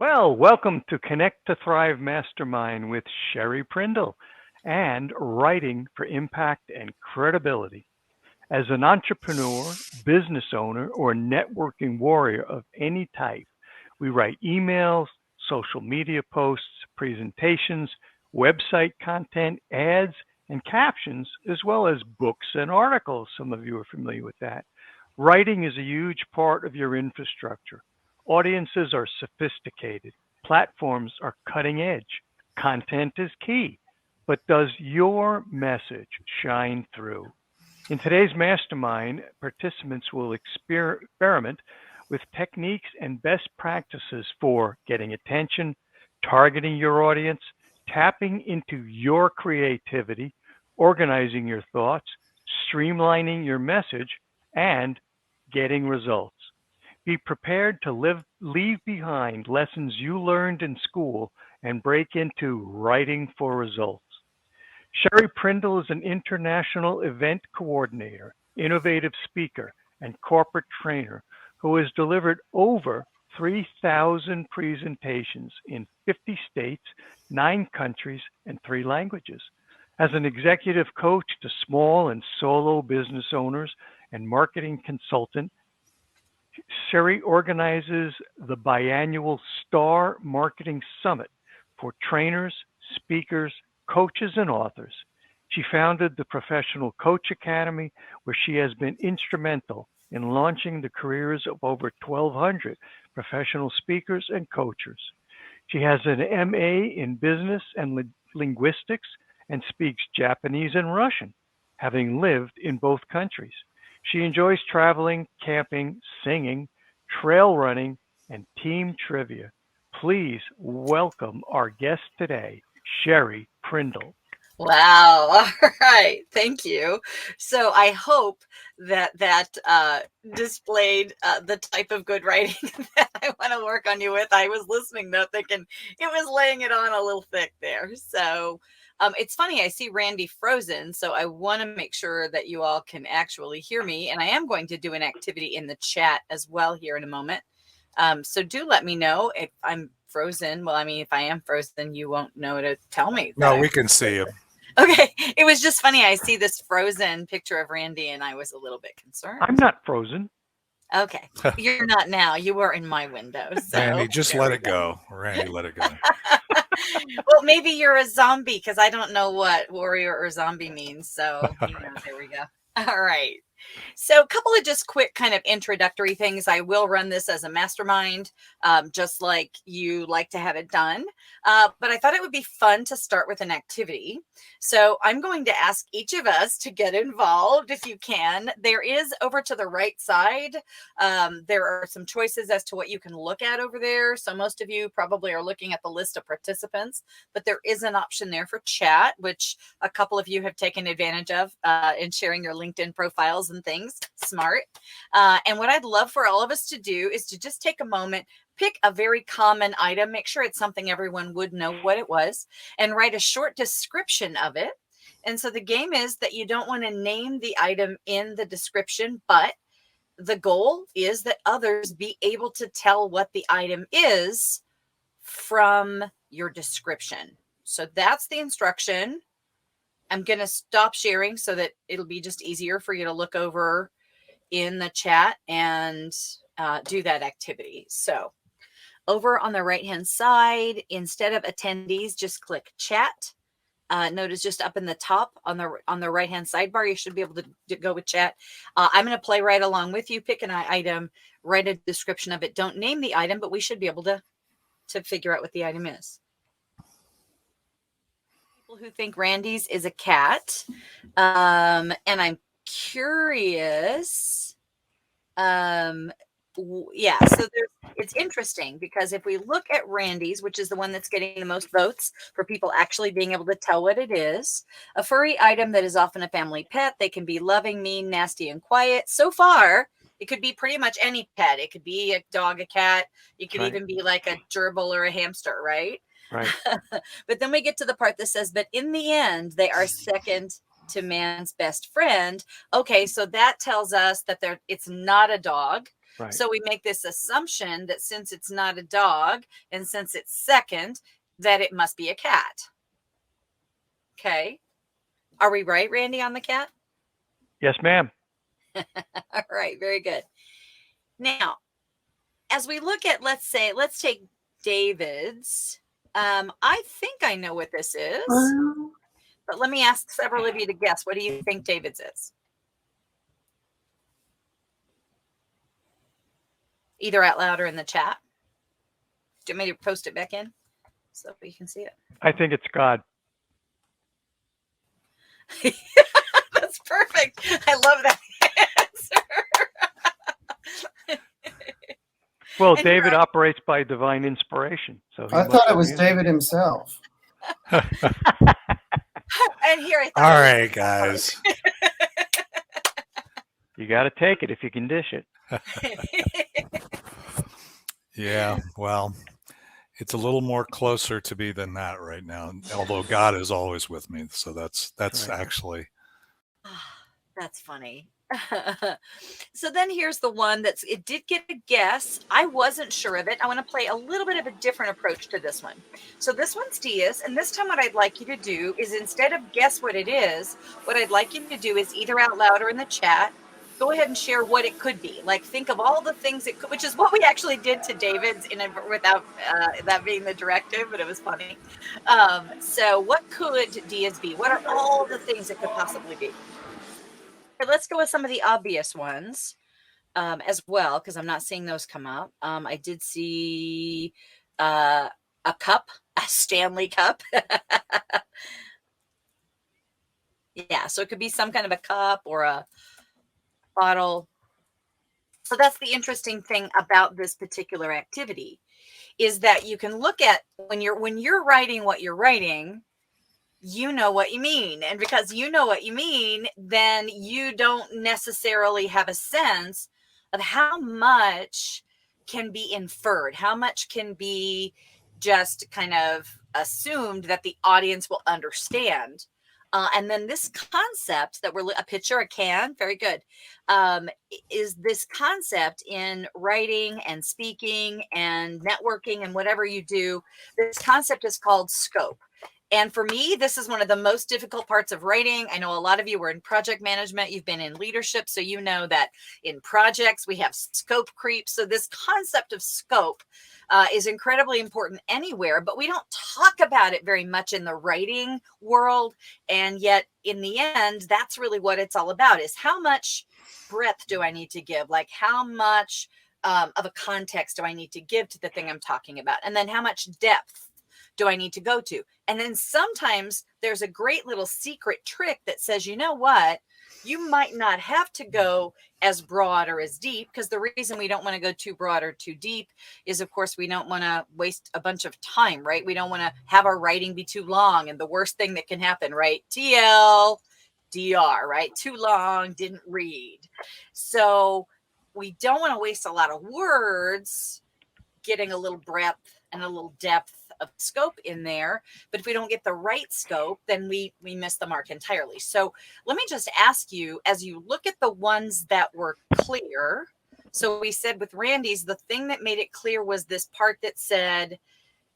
Well, welcome to Connect to Thrive Mastermind with Sherry Prindle and Writing for Impact and Credibility. As an entrepreneur, business owner, or networking warrior of any type, we write emails, social media posts, presentations, website content, ads, and captions, as well as books and articles. Some of you are familiar with that. Writing is a huge part of your infrastructure. Audiences are sophisticated. Platforms are cutting edge. Content is key. But does your message shine through? In today's mastermind, participants will experiment with techniques and best practices for getting attention, targeting your audience, tapping into your creativity, organizing your thoughts, streamlining your message, and getting results. Be prepared to leave behind lessons you learned in school and break into writing for results. Sherry Prindle is an international event coordinator, innovative speaker, and corporate trainer who has delivered over 3,000 presentations in 50 states, 9 countries, and 3 languages. As an executive coach to small and solo business owners and marketing consultant, Sherry organizes the biannual Star Marketing Summit for trainers, speakers, coaches, and authors. She founded the Professional Coach Academy, where she has been instrumental in launching the careers of over 1,200 professional speakers and coaches. She has an MA in Business and Linguistics and speaks Japanese and Russian, having lived in both countries. She enjoys traveling, camping, singing, trail running, and team trivia. Please welcome our guest today, Sherry Prindle. Wow. All right. Thank you. So I hope that displayed the type of good writing that I want to work on you with. I was listening though, thinking it was laying it on a little thick there. So it's funny. I see Randy frozen. So I want to make sure that you all can actually hear me. And I am going to do an activity in the chat as well here in a moment. So do let me know if I'm frozen. Well, I mean, if I am frozen, you won't know to tell me. No, we can see you. Okay. It was just funny. I see this frozen picture of Randy and I was a little bit concerned. I'm not frozen. Okay. You're not now. You were in my window. So Randy, just let it go. Randy, let it go. Well, maybe you're a zombie because I don't know what warrior or zombie means. So, there we go. All right. So a couple of just quick kind of introductory things. I will run this as a mastermind, just like you like to have it done. But I thought it would be fun to start with an activity. So I'm going to ask each of us to get involved if you can. There is over to the right side. There are some choices as to what you can look at over there. So most of you probably are looking at the list of participants, but there is an option there for chat, which a couple of you have taken advantage of in sharing your LinkedIn profiles and things. Smart. And what I'd love for all of us to do is to just take a moment, pick a very common item, make sure it's something everyone would know what it was, and write a short description of it. And so the game is that you don't want to name the item in the description, but the goal is that others be able to tell what the item is from your description. So that's the instruction. I'm going to stop sharing so that it'll be just easier for you to look over in the chat and do that activity. So over on the right-hand side, instead of attendees, just click chat. Notice just up in the top on the right-hand sidebar, you should be able to go with chat. I'm going to play right along with you. Pick an item, write a description of it. Don't name the item, but we should be able to figure out what the item is. Who think Randy's is a cat. And I'm curious. So it's interesting because if we look at Randy's, which is the one that's getting the most votes for people actually being able to tell what it is, a furry item that is often a family pet. They can be loving, mean, nasty, and quiet. So far, it could be pretty much any pet. It could be a dog, a cat. It could even be like a gerbil or a hamster, right? Right. But then we get to the part that says, but in the end, they are second to man's best friend. Okay, so that tells us that it's not a dog. Right. So we make this assumption that since it's not a dog and since it's second, that it must be a cat. Okay. Are we right, Randy, on the cat? Yes, ma'am. All right. Very good. Now, as we look at, let's take David's. I think I know what this is, but let me ask several of you to guess. What do you think David's is? Either out loud or in the chat. Do you want me to post it back in so you can see it? I think it's God. That's perfect. I love that answer. Well, David operates by divine inspiration. So I thought it was David himself. And here I thought. All right, guys. You got to take it if you can dish it. Yeah, well, it's a little more closer to me than that right now. Although God is always with me, so that's Right. actually. That's funny. So then here's the one it did get a guess. I wasn't sure of it. I want to play a little bit of a different approach to this one. So this one's Dia's, and this time what I'd like you to do is, instead of guess what it is, what I'd like you to do is either out loud or in the chat, go ahead and share what it could be. Like, think of all the things it could, which is what we actually did to David's without that being the directive, but it was funny. So what could Dia's be? What are all the things it could possibly be? Let's go with some of the obvious ones as well, because I'm not seeing those come up. I did see a cup, a Stanley cup. Yeah, so it could be some kind of a cup or a bottle. So that's the interesting thing about this particular activity, is that you can look at when you're writing what you're writing, you know what you mean. And because you know what you mean, then you don't necessarily have a sense of how much can be inferred, how much can be just kind of assumed that the audience will understand. And then this concept that a pitcher, a can, very good, is this concept in writing and speaking and networking and whatever you do. This concept is called scope. And for me, this is one of the most difficult parts of writing. I know a lot of you were in project management. You've been in leadership. So you know that in projects, we have scope creep. So this concept of scope is incredibly important anywhere, but we don't talk about it very much in the writing world. And yet, in the end, that's really what it's all about, is how much breadth do I need to give? Like, how much of a context do I need to give to the thing I'm talking about? And then how much depth do I need to go to? And then sometimes there's a great little secret trick that says, you know what, you might not have to go as broad or as deep, because the reason we don't want to go too broad or too deep is, of course, we don't want to waste a bunch of time, right? We don't want to have our writing be too long. And the worst thing that can happen, right? TLDR, right? Too long, didn't read. So we don't want to waste a lot of words getting a little breadth and a little depth of scope in there. But if we don't get the right scope, then we miss the mark entirely. So let me just ask you, as you look at the ones that were clear, so we said with Randy's, the thing that made it clear was this part that said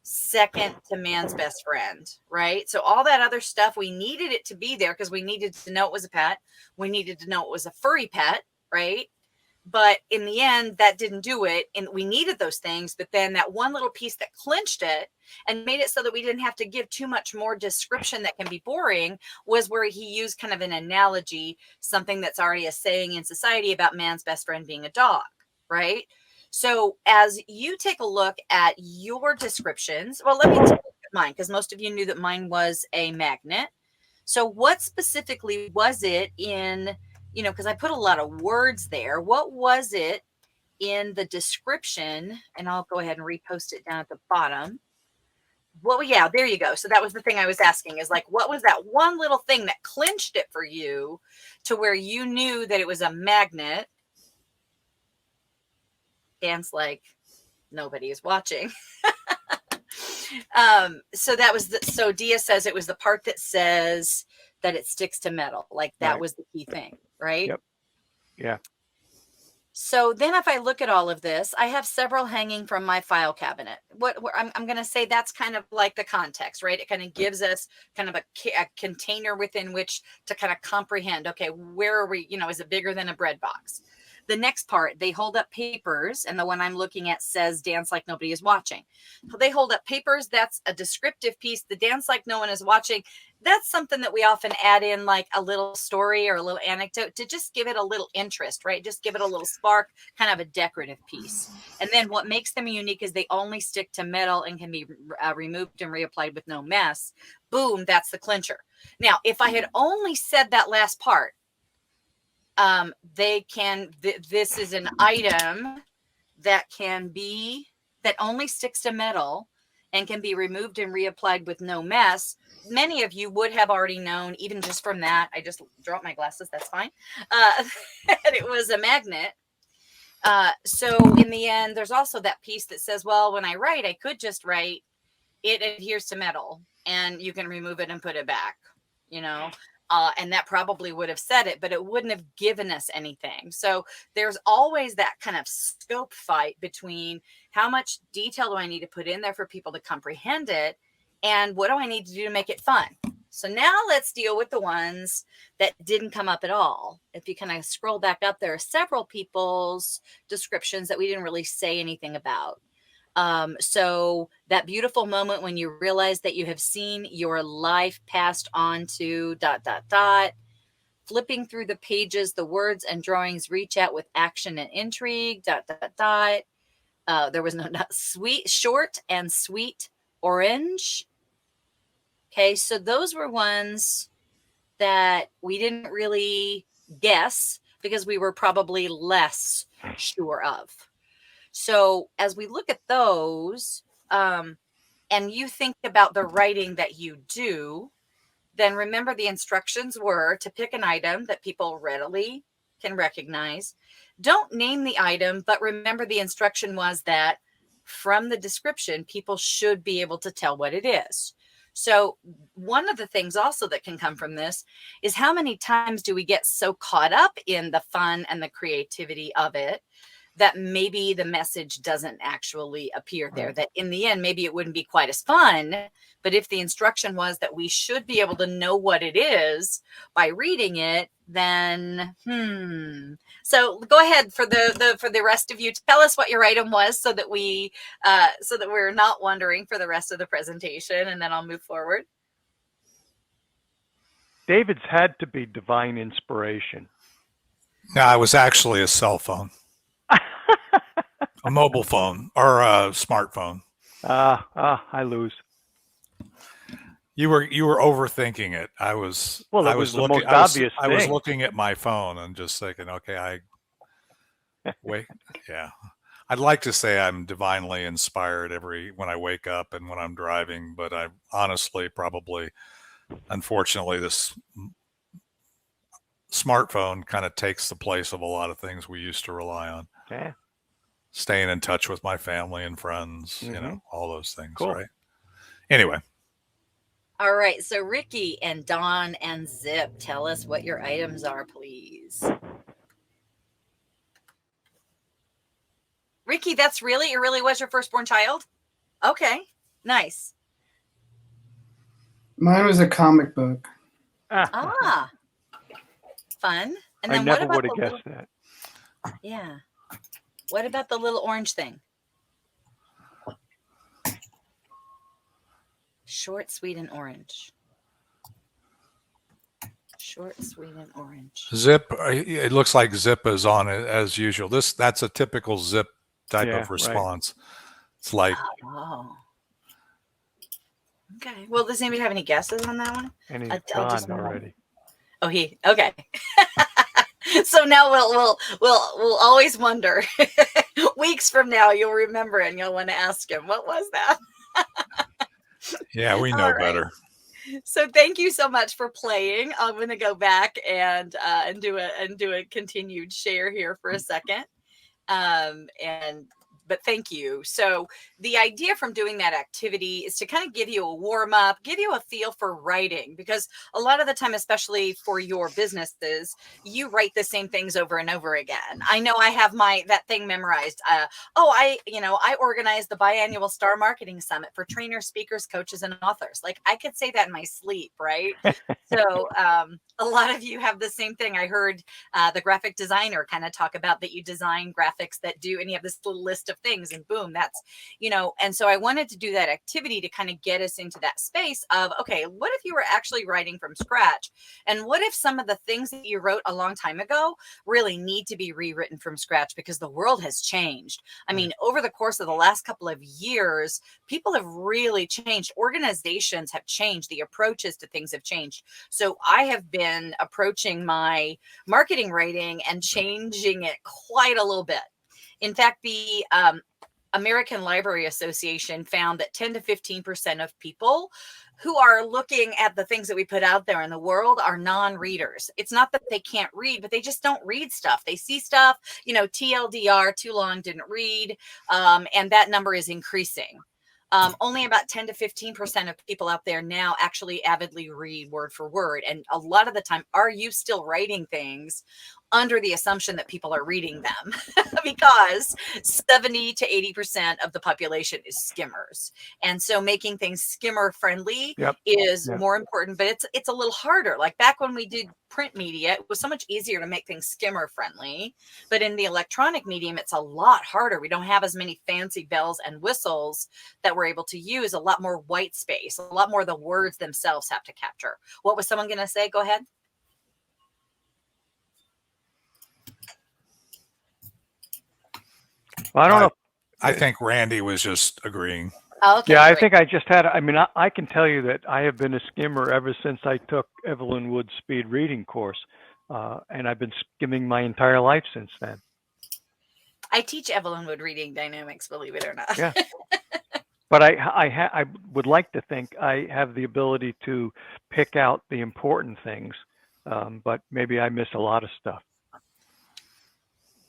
second to man's best friend, right? So all that other stuff, we needed it to be there because we needed to know it was a pet. We needed to know it was a furry pet, right? But in the end, that didn't do it. And we needed those things. But then that one little piece that clinched it and made it so that we didn't have to give too much more description that can be boring was where he used kind of an analogy, something that's already a saying in society about man's best friend being a dog, right? So as you take a look at your descriptions, well, let me take a look at mine, because most of you knew that mine was a magnet. So what specifically was it in, because I put a lot of words there. What was it in the description? And I'll go ahead and repost it down at the bottom. Well, yeah, there you go. So that was the thing I was asking, is like, what was that one little thing that clinched it for you to where you knew that it was a magnet? Dan's like, nobody is watching. So that was so Dia says it was the part that says that it sticks to metal. Like that was the key thing, right? Yep. Yeah. So then if I look at all of this, I have several hanging from my file cabinet. What I'm going to say that's kind of like the context, right? It kind of gives us kind of a container within which to kind of comprehend, okay, where are we, is it bigger than a bread box? The next part, they hold up papers, and the one I'm looking at says dance like nobody is watching. So they hold up papers. That's a descriptive piece. The dance like no one is watching, that's something that we often add in like a little story or a little anecdote to just give it a little interest, right? Just give it a little spark, kind of a decorative piece. And then what makes them unique is they only stick to metal and can be removed and reapplied with no mess. Boom, that's the clincher. Now, if I had only said that last part, this is an item that that only sticks to metal and can be removed and reapplied with no mess. Many of you would have already known, even just from that. I just dropped my glasses. That's fine. And it was a magnet. So in the end, there's also that piece that says, well, when I write, I could just write, it adheres to metal and you can remove it and put it back, and that probably would have said it, but it wouldn't have given us anything. So there's always that kind of scope fight between how much detail do I need to put in there for people to comprehend it, and what do I need to do to make it fun? So now let's deal with the ones that didn't come up at all. If you kind of scroll back up, there are several people's descriptions that we didn't really say anything about. So that beautiful moment when you realize that you have seen your life passed on to ... Flipping through the pages, the words and drawings reach out with action and intrigue ... There was no sweet, short and sweet orange. Okay, so those were ones that we didn't really guess because we were probably less sure of. So as we look at those, and you think about the writing that you do, then remember the instructions were to pick an item that people readily can recognize. Don't name the item, but remember the instruction was that from the description, people should be able to tell what it is. So one of the things also that can come from this is how many times do we get so caught up in the fun and the creativity of it that maybe the message doesn't actually appear there, that in the end, maybe it wouldn't be quite as fun. But if the instruction was that we should be able to know what it is by reading it, then, So go ahead for the rest of you. Tell us what your item was so that we're not wondering for the rest of the presentation, and then I'll move forward. David's had to be divine inspiration. No, it was actually a cell phone. A mobile phone or a smartphone. I lose. You were overthinking it. I was the most obvious thing. I was looking at my phone and just thinking, okay, yeah. I'd like to say I'm divinely inspired when I wake up and when I'm driving, but I honestly unfortunately, this smartphone kind of takes the place of a lot of things we used to rely on. Yeah. Staying in touch with my family and friends, all those things, cool. Right? Anyway. All right. So Ricky and Dawn and Zip, tell us what your items are, please. Ricky, it really was your firstborn child? Okay. Nice. Mine was a comic book. Fun. And I then never would have guessed that. Yeah. What about the little orange thing? Short, sweet, and orange. Short, sweet, and orange. Zip. It looks like Zip is on it as usual. That's a typical Zip type of response. Right. It's like. Oh. Okay. Well, does anybody have any guesses on that one? And he's gone already. Oh, okay. So now we'll always wonder. Weeks from now, you'll remember and you'll want to ask him, what was that? Yeah, we know better. So thank you so much for playing. I'm going to go back and do a continued share here for a second. And but thank you. So the idea from doing that activity is to kind of give you a warm up, give you a feel for writing, because a lot of the time, especially for your businesses, you write the same things over and over again. I know I have that thing memorized. I organize the biannual Star Marketing Summit for trainers, speakers, coaches, and authors. Like, I could say that in my sleep, right? So a lot of you have the same thing. I heard the graphic designer kind of talk about that you design graphics that do, and you have this little list of things, and boom, that's, and so I wanted to do that activity to kind of get us into that space of, okay, what if you were actually writing from scratch? And what if some of the things that you wrote a long time ago really need to be rewritten from scratch because the world has changed? I mean, over the course of the last couple of years, people have really changed. Organizations have changed. The approaches to things have changed. So I have been approaching my marketing writing and changing it quite a little bit. In fact, the American Library Association found that 10 to 15% of people who are looking at the things that we put out there in the world are non-readers. It's not that they can't read, but they just don't read stuff. They see stuff, TLDR, too long, didn't read, and that number is increasing. Only about 10 to 15% of people out there now actually avidly read word for word. And a lot of the time, are you still writing things under the assumption that people are reading them? Because 70 to 80% of the population is skimmers. And so making things skimmer friendly is more important, but it's a little harder. Like back when we did print media, it was so much easier to make things skimmer friendly. But in the electronic medium, it's a lot harder. We don't have as many fancy bells and whistles that we're able to use. A lot more white space, a lot more the words themselves have to capture. What was someone going to say? Go ahead. Well, I don't know. I think Randy was just agreeing. Okay, yeah, great. I think I just had, I can tell you that I have been a skimmer ever since I took Evelyn Wood's speed reading course. And I've been skimming my entire life since then. I teach Evelyn Wood reading dynamics, believe it or not. Yeah. But I would like to think I have the ability to pick out the important things, but maybe I miss a lot of stuff.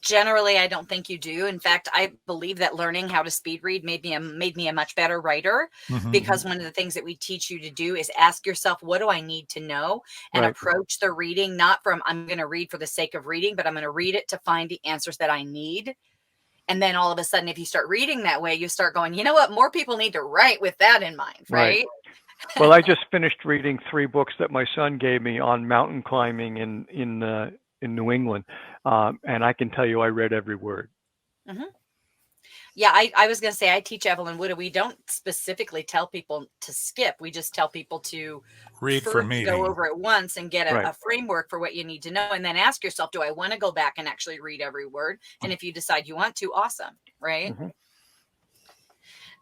Generally, I don't think you do. In fact, I believe that learning how to speed read made me a much better writer, because one of the things that we teach you to do is ask yourself, what do I need to know? And approach the reading, not from I'm going to read for the sake of reading, but I'm going to read it to find the answers that I need. And then all of a sudden, if you start reading that way, you start going, you know what? More people need to write with that in mind, right? Well, I just finished reading 3 books that my son gave me on mountain climbing in New England. And I can tell you I read every word. Yeah, I was going to say, I teach Evelyn Wood. We don't specifically tell people to skip. We just tell people to read for me, go over it once and get a framework for what you need to know. And then ask yourself, do I want to go back and actually read every word? And if you decide you want to, awesome, right?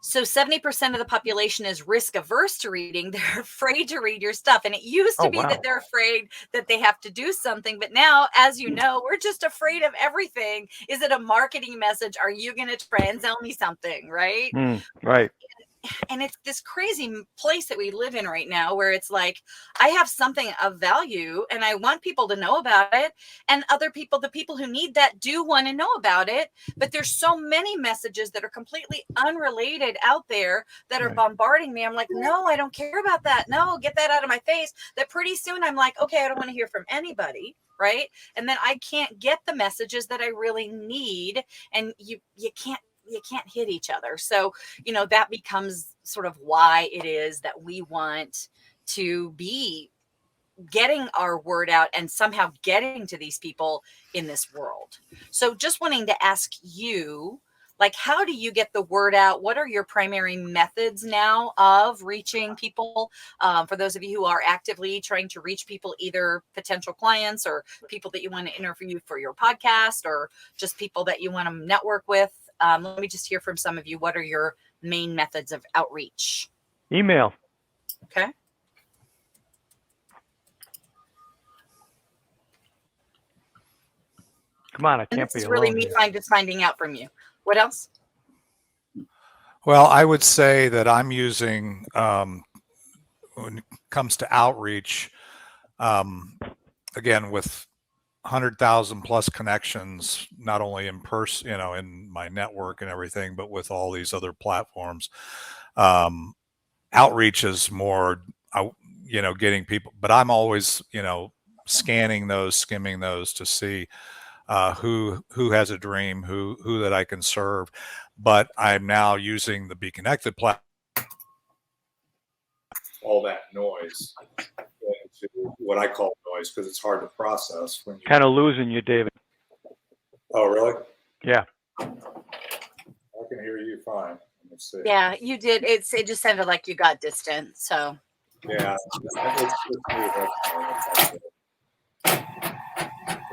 So 70% of the population is risk averse to reading. They're afraid to read your stuff. And it used to be that they're afraid that they have to do something. But now, as you know, we're just afraid of everything. Is it a marketing message? Are you going to try and sell me something? Right. Right. And it's this crazy place that we live in right now where it's like, I have something of value and I want people to know about it. And other people, the people who need that, do want to know about it. But there's so many messages that are completely unrelated out there that are bombarding me. I'm like, no, I don't care about that. No, get that out of my face. That pretty soon I'm like, okay, I don't want to hear from anybody. Right. And then I can't get the messages that I really need. And you can't hit each other. So, that becomes sort of why it is that we want to be getting our word out and somehow getting to these people in this world. So just wanting to ask you, like, how do you get the word out? What are your primary methods now of reaching people? For those of you who are actively trying to reach people, either potential clients or people that you want to interview for your podcast, or just people that you want to network with. Let me just hear from some of you. What are your main methods of outreach? Email. Okay. Come on, I can't be This is alone. really me just finding out from you. What else? Well, I would say that I'm using, when it comes to outreach, again, with 100,000 plus connections, not only in person, in my network and everything, but with all these other platforms. Outreach is more, getting people, but I'm always, scanning those, skimming those to see who has a dream, who that I can serve. But I'm now using the Be Connected platform. All that noise into what I call noise, because it's hard to process when you Kind of losing you, David. Oh, really? Yeah. I can hear you fine. Let's see. Yeah, you did. It just sounded like you got distant. So Yeah,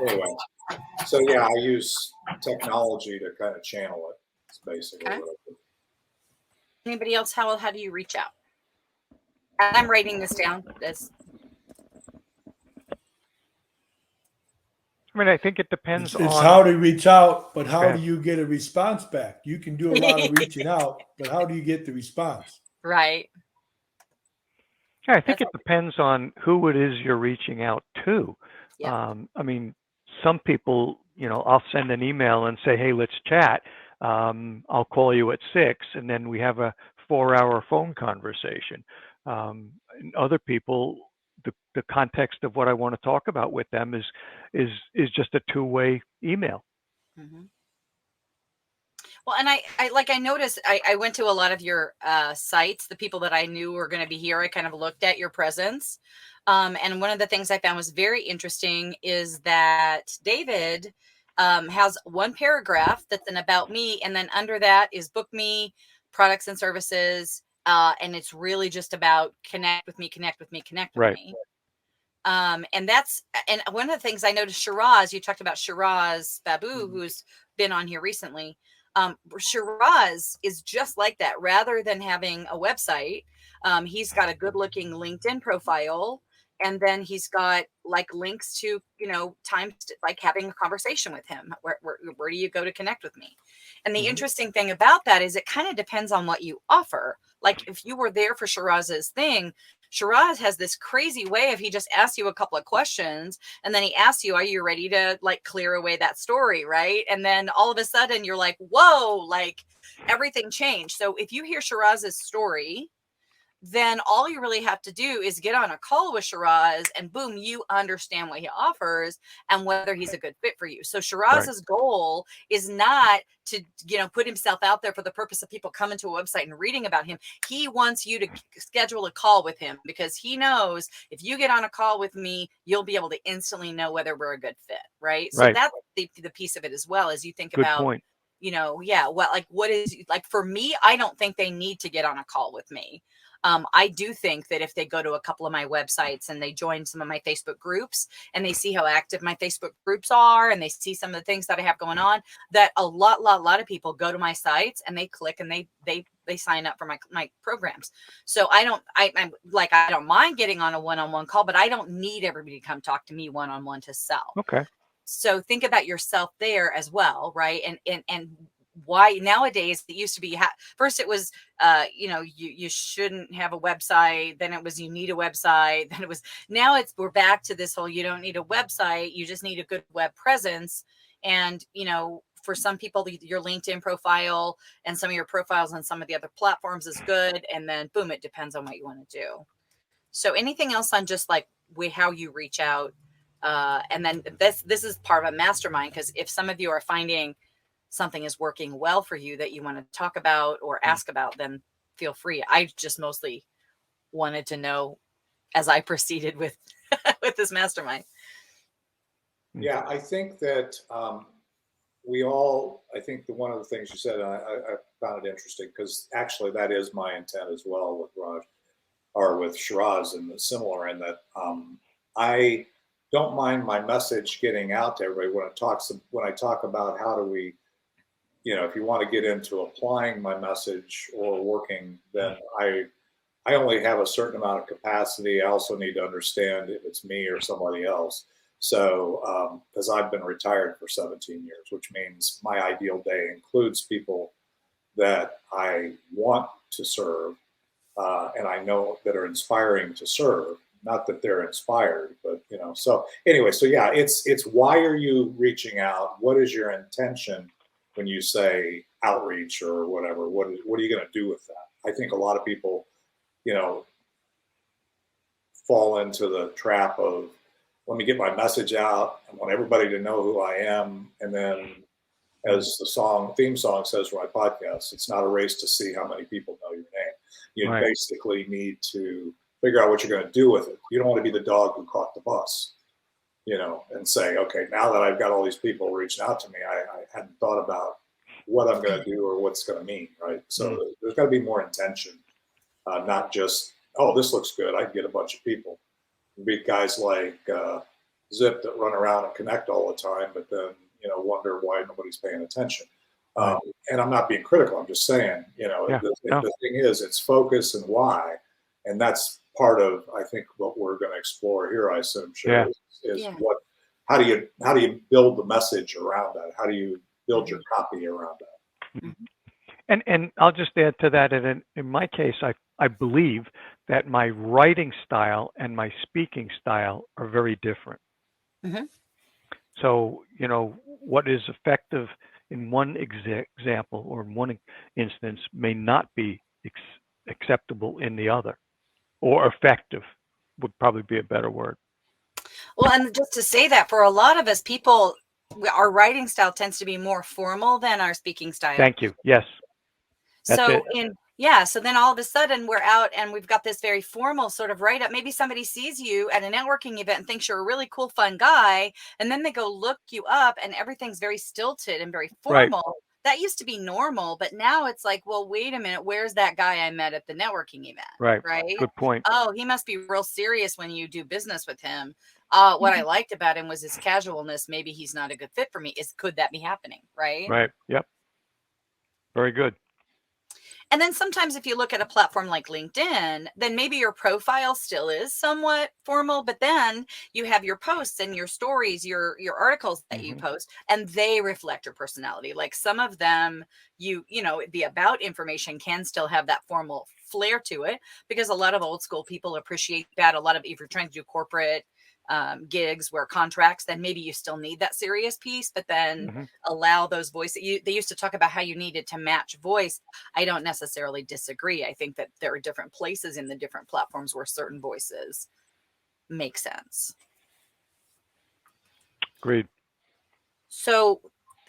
anyway, so yeah, I use technology to kind of channel it. It's basically okay. what I do. Anybody else? How do you reach out? I'm writing this down. I mean, I think it depends It's on how to reach out, but how Okay. do you get a response back? You can do a lot of reaching out, but how do you get the response? Right. Yeah, I think it depends on who it is you're reaching out to. Yeah. I mean, some people, I'll send an email and say, hey, let's chat. I'll call you at 6, and then we have a 4-hour phone conversation. And other people, the context of what I want to talk about with them is just a 2-way email. Mm-hmm. Well, and I noticed I went to a lot of your sites, the people that I knew were going to be here. I kind of looked at your presence. And one of the things I found was very interesting is that David has one paragraph that's an about me. And then under that is book me, products and services. And it's really just about connect with me, connect with me, connect with me. And one of the things I noticed, Shiraz, you talked about Shiraz Babu, who's been on here recently. Shiraz is just like that. Rather than having a website, he's got a good looking LinkedIn profile. And then he's got like links to, times like having a conversation with him. Where do you go to connect with me? And the interesting thing about that is it kind of depends on what you offer. Like if you were there for Shiraz's thing, Shiraz has this crazy way of he just asks you a couple of questions and then he asks you, are you ready to like clear away that story? Right. And then all of a sudden you're like, whoa, like everything changed. So if you hear Shiraz's story, then all you really have to do is get on a call with Shiraz and boom, you understand what he offers and whether he's a good fit for you. So Shiraz's goal is not to, put himself out there for the purpose of people coming to a website and reading about him. He wants you to schedule a call with him because he knows if you get on a call with me, you'll be able to instantly know whether we're a good fit. Right. So that's the piece of it as well as you think Good about, point. what is like for me, I don't think they need to get on a call with me. I do think that if they go to a couple of my websites and they join some of my Facebook groups and they see how active my Facebook groups are and they see some of the things that I have going on, that a lot of people go to my sites and they click and they sign up for my programs. So I'm like, I don't mind getting on a one-on-one call, but I don't need everybody to come talk to me one-on-one to sell. Okay. So think about yourself there as well. Right. And why nowadays it used to be first it was you shouldn't have a website, then it was you need a website, then it was we're back to this whole you don't need a website, you just need a good web presence. And for some people your LinkedIn profile and some of your profiles on some of the other platforms is good, and then boom, it depends on what you want to do. So anything else on just like how you reach out, and then this is part of a mastermind, because if some of you are finding something is working well for you that you want to talk about or ask about, then feel free. I just mostly wanted to know as I proceeded with with this mastermind. Yeah, I think that I think one of the things you said, I found it interesting because actually that is my intent as well with Raj or with Shiraz, and similar in that I don't mind my message getting out to everybody when I talk about how do we, if you want to get into applying my message or working, then I only have a certain amount of capacity. I also need to understand if it's me or somebody else. So, because I've been retired for 17 years, which means my ideal day includes people that I want to serve and I know that are inspiring to serve, not that they're inspired, but so anyway, so yeah, it's why are you reaching out? What is your intention when you say outreach or whatever? What are you going to do with that? I think a lot of people, fall into the trap of, let me get my message out. I want everybody to know who I am. And then, as the theme song says for my podcast, it's not a race to see how many people know your name. You basically need to figure out what you're going to do with it. You don't want to be the dog who caught the bus, and say, okay, now that I've got all these people reaching out to me, I hadn't thought about what I'm going to do or what's going to mean, right? So there's got to be more intention, not just, oh, this looks good, I can get a bunch of people. Be guys like Zip that run around and connect all the time, but then wonder why nobody's paying attention. And I'm not being critical. I'm just saying, the thing is, it's focus and why, and that's part of, I think, what we're going to explore here. I assume, is how do you build the message around that? How do you build your copy around that? And I'll just add to that. And in my case, I believe that my writing style and my speaking style are very different. Mm-hmm. So, what is effective in one example or in one instance may not be acceptable in the other, or effective would probably be a better word. Well, and just to say that for a lot of us people, our writing style tends to be more formal than our speaking style. Thank you. Yes. That's it. So then all of a sudden we're out and we've got this very formal sort of write up. Maybe somebody sees you at a networking event and thinks you're a really cool, fun guy. And then they go look you up and everything's very stilted and very formal. Right. That used to be normal, but now it's like, well, wait a minute. Where's that guy I met at the networking event? Right. Right. Good point. Oh, he must be real serious when you do business with him. What I liked about him was his casualness. Maybe he's not a good fit for me. Could that be happening? Right. Right. Yep. Very good. And then sometimes if you look at a platform like LinkedIn, then maybe your profile still is somewhat formal, but then you have your posts and your stories, your articles that you post, and they reflect your personality. Like some of them, the about information can still have that formal flair to it, because a lot of old school people appreciate that. A lot of, if you're trying to do corporate gigs where contracts, then maybe you still need that serious piece, but then allow those voices. They used to talk about how you needed to match voice. I don't necessarily disagree. I think that there are different places in the different platforms where certain voices make sense. Agreed. So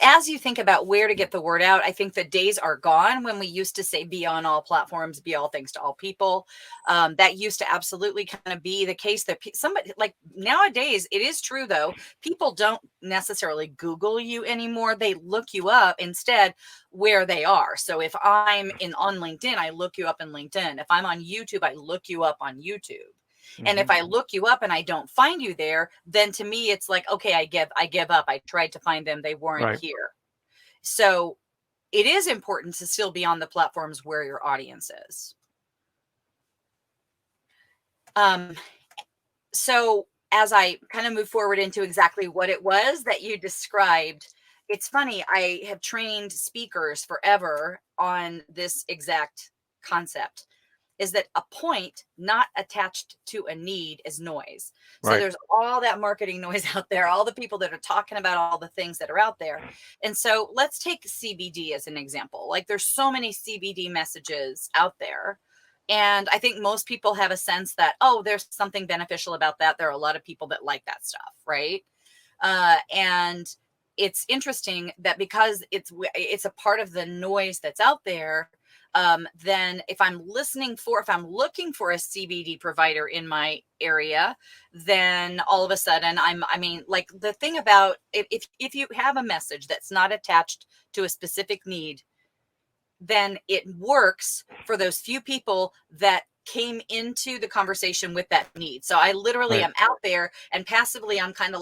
as you think about where to get the word out, I think the days are gone when we used to say be on all platforms, be all things to all people. That used to absolutely kind of be the case that somebody, like nowadays, it is true though, people don't necessarily Google you anymore. They look you up instead where they are. So if I'm on LinkedIn, I look you up in LinkedIn. If I'm on YouTube, I look you up on YouTube. And if I look you up and I don't find you there, then to me, it's like, okay, I give up. I tried to find them. They weren't here. So it is important to still be on the platforms where your audience is. So as I kind of move forward into exactly what it was that you described, it's funny. I have trained speakers forever on this exact concept. Is that a point not attached to a need is noise. So there's all that marketing noise out there, all the people that are talking about all the things that are out there. And so let's take CBD as an example. Like there's so many CBD messages out there. And I think most people have a sense that, oh, there's something beneficial about that. There are a lot of people that like that stuff, right? And it's interesting that because it's a part of the noise that's out there, then if I'm looking for a CBD provider in my area, then all of a sudden like the thing about if you have a message that's not attached to a specific need, then it works for those few people that came into the conversation with that need. So I literally am out there and passively I'm kind of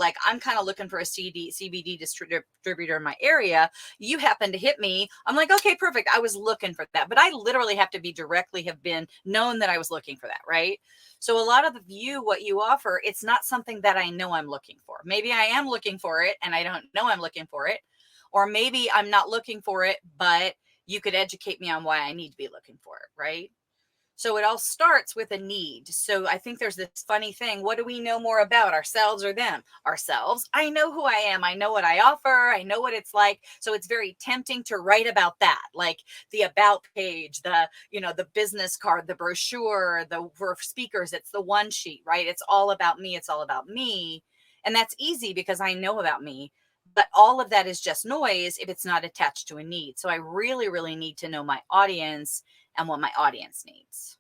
looking for a CBD distributor in my area. You happen to hit me. I'm like, okay, perfect. I was looking for that, but I literally have to have been known that I was looking for that. Right. So a lot of what you offer, it's not something that I know I'm looking for. Maybe I am looking for it and I don't know I'm looking for it, or maybe I'm not looking for it, but you could educate me on why I need to be looking for it. Right. So it all starts with a need. So I think there's this funny thing. What do we know more about, ourselves or them? Ourselves. I know who I am. I know what I offer. I know what it's like. So it's very tempting to write about that, like the about page, the, the business card, the brochure, for speakers, it's the one sheet, right? It's all about me. It's all about me. And that's easy because I know about me. But all of that is just noise if it's not attached to a need. So I really, really need to know my audience and what my audience needs.